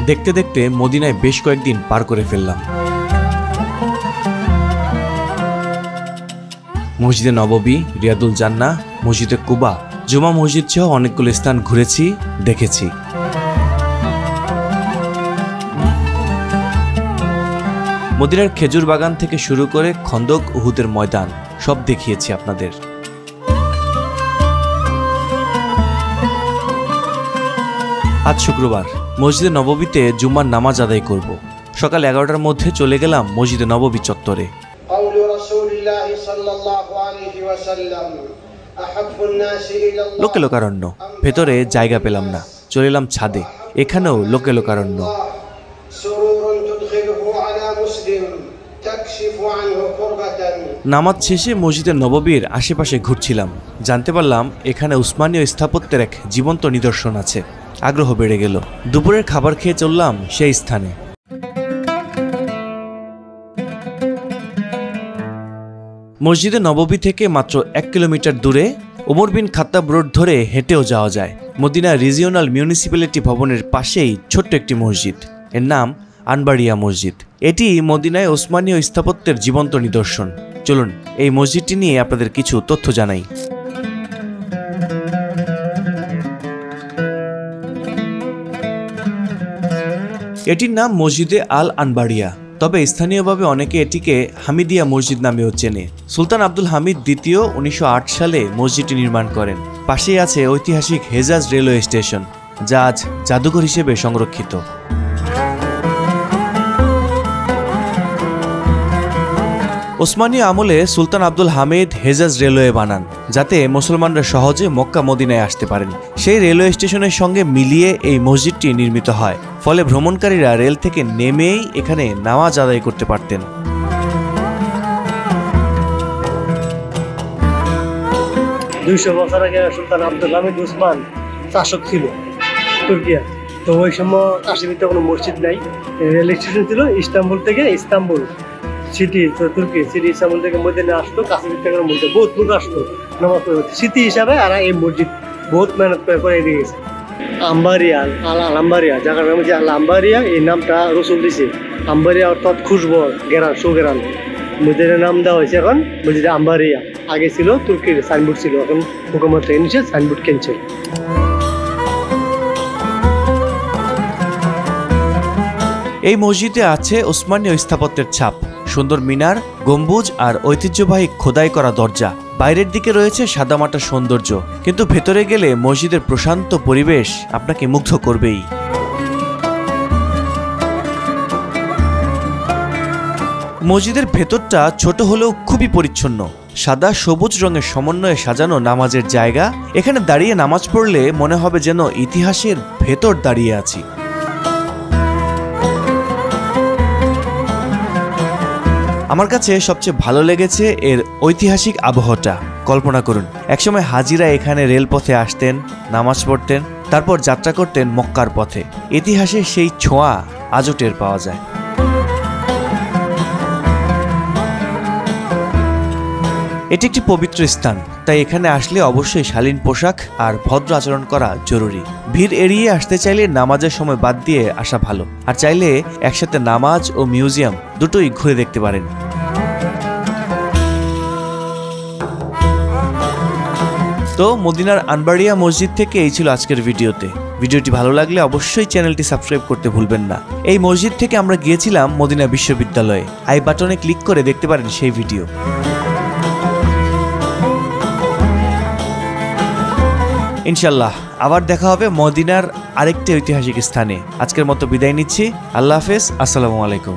দেখতে দেখতে মদিনায় বেশ কয়েকদিন পার করে ফেললাম। মসজিদে নববী, রিয়াদুল জান্নাহ, মসজিদে কুবা, জুমা মসজিদ সহ অনেকগুলো স্থান ঘুরেছি, দেখেছি। মদিনার খেজুর বাগান থেকে শুরু করে খন্দক, উহুদের ময়দান সব দেখিয়েছি আপনাদের। আজ শুক্রবার মসজিদে নববীতে জুম্মার নামাজ আদায় করব। সকাল 11টার মধ্যে চলে গেলাম মসজিদে নববী চত্বরে। লোকে লোকারণ্য, ভেতরে জায়গা পেলাম না, চলে এলাম ছাদে। এখানেও লোকে লোকারণ্য। নামাজ শেষে মসজিদে নববীর আশেপাশে ঘুরছিলাম, জানতে পারলাম এখানে উসমানীয় স্থাপত্যের এক জীবন্ত নিদর্শন আছে। আগ্রহ বেড়ে গেল। দুপুরের খাবার খেয়ে চললাম সেই স্থানে। মসজিদে নববী থেকে মাত্র 1 কিলোমিটার দূরে ওমর বিন খাত্তাব রোড ধরে হেঁটেও যাওয়া যায়। মদিনা রিজিওনাল মিউনিসিপ্যালিটি ভবনের পাশেই ছোট্ট একটি মসজিদ, এর নাম আনবারিয়া মসজিদ। এটি মদিনায় ওসমানীয় স্থাপত্যের জীবন্ত নিদর্শন। চলুন এই মসজিদটি নিয়ে আপনাদের কিছু তথ্য জানাই। এটির নাম মসজিদে আল আনবারিয়া, তবে স্থানীয়ভাবে অনেকে এটিকে হামিদিয়া মসজিদ নামেও চেনে। সুলতান আব্দুল হামিদ দ্বিতীয় 1908 সালে মসজিদটি নির্মাণ করেন। পাশেই আছে ঐতিহাসিক হেজাজ রেলওয়ে স্টেশন, যা আজ জাদুঘর হিসেবে সংরক্ষিত। ওসমানীয় আমলে সুলতান আব্দুল হামিদ হেজাজ রেলওয়ে বানান, যাতে মুসলমানরা সহজে মক্কা মদিনায় আসতে পারেন। সেই রেলওয়ে স্টেশনের সঙ্গে মিলিয়ে এই মসজিদটি নির্মিত হয়, ফলে ভ্রমণকারীরা রেল থেকে নেমেই এখানে নামাজ আদায় করতে পারতেন। দুইশো বছর আগে সুলতান আব্দুল হামিদ উসমান শাসক ছিল তুর্কিয়া। তো ওই সময় কাশ্মীরতে কোনো মসজিদ নাই, রেল স্টেশন ছিল ইস্তাম্বুল থেকে ইস্তাম্বুল সিটি, তুর্কি সিটি ইস্তাম্বুল থেকে মদিনা আসতো, কাশ্মীর থেকে মধ্যে বহুত লোক আসতো নামাজ পড়তে স্মৃতি হিসাবে। আর এই মসজিদ বহুত মেহনত করে এগিয়ে গেছে। আম্বারিয়া, আম্বারিয়া জায়গার নাম হচ্ছে আল আম্বারিয়া। এই নামটা রসুল দিছে। আম্বারিয়া অর্থাৎ খুশবো, গেরান, সুগেরান। মসজিদের নাম দেওয়া হয়েছে এখন মসজিদে আম্বারিয়া। আগে ছিল তুর্কির সাইনবোর্ড ছিল, এখন হুকুমত এনেছে সাইনবোর্ড কিনছে। এই মসজিদে আছে ওসমানীয় স্থাপত্যের ছাপ, সুন্দর মিনার, গম্বুজ আর ঐতিহ্যবাহী খোদাই করা দরজা। বাইরের দিকে রয়েছে সাদামাটা সৌন্দর্য, কিন্তু ভেতরে গেলে মসজিদের প্রশান্ত পরিবেশ আপনাকে মুগ্ধ করবেই। মসজিদের ভেতরটা ছোট হলেও খুবই পরিচ্ছন্ন। সাদা সবুজ রঙের সমন্বয়ে সাজানো নামাজের জায়গা। এখানে দাঁড়িয়ে নামাজ পড়লে মনে হবে যেন ইতিহাসের ভেতর দাঁড়িয়ে আছি। আমার কাছে সবচেয়ে ভালো লেগেছে এর ঐতিহাসিক আবহটা। কল্পনা করুন, একসময় হাজিরা এখানে রেলপথে আসতেন, নামাজ পড়তেন, তারপর যাত্রা করতেন মক্কার পথে। ইতিহাসের সেই ছোঁয়া আজও টের পাওয়া যায়। এটি একটি পবিত্র স্থান, তাই এখানে আসলে অবশ্যই শালীন পোশাক আর ভদ্র আচরণ করা জরুরি। ভিড় এড়িয়ে আসতে চাইলে নামাজের সময় বাদ দিয়ে আসা ভালো, আর চাইলে একসাথে নামাজ ও মিউজিয়াম দুটোই ঘুরে দেখতে পারেন। তো মদিনার আনবারিয়া মসজিদ থেকে এই ছিল আজকের ভিডিওতে। ভিডিওটি ভালো লাগলে অবশ্যই চ্যানেলটি সাবস্ক্রাইব করতে ভুলবেন না। এই মসজিদ থেকে আমরা গিয়েছিলাম মদিনা বিশ্ববিদ্যালয়ে। আই বাটনে ক্লিক করে দেখতে পারেন সেই ভিডিও। ইনশাল্লাহ আবার দেখা হবে মদিনার আরেকটি ঐতিহাসিক স্থানে। আজকের মতো বিদায় নিচ্ছি। আল্লাহ হাফেজ, আসসালামু আলাইকুম।